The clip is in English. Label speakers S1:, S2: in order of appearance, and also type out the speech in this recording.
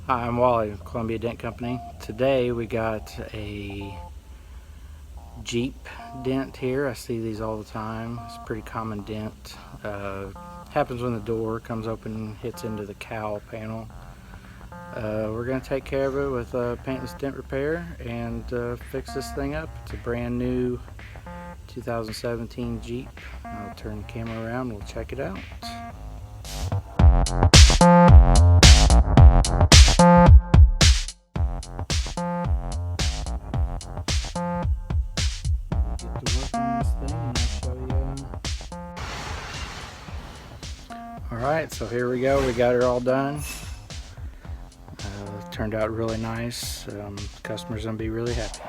S1: Hi, I'm Wally with Columbia Dent Company. Today we got a Jeep dent here. I see these all the time. It's a pretty common dent. Happens when the door comes open and hits into the cowl panel. We're going to take care of it with a paintless dent repair and fix this thing up. It's a brand new 2017 Jeep. I'll turn the camera around and we'll check it out. Get to work on this thing and I'll show you. Alright, so here we go. We got her all done. Turned out really nice. Customers gonna be really happy.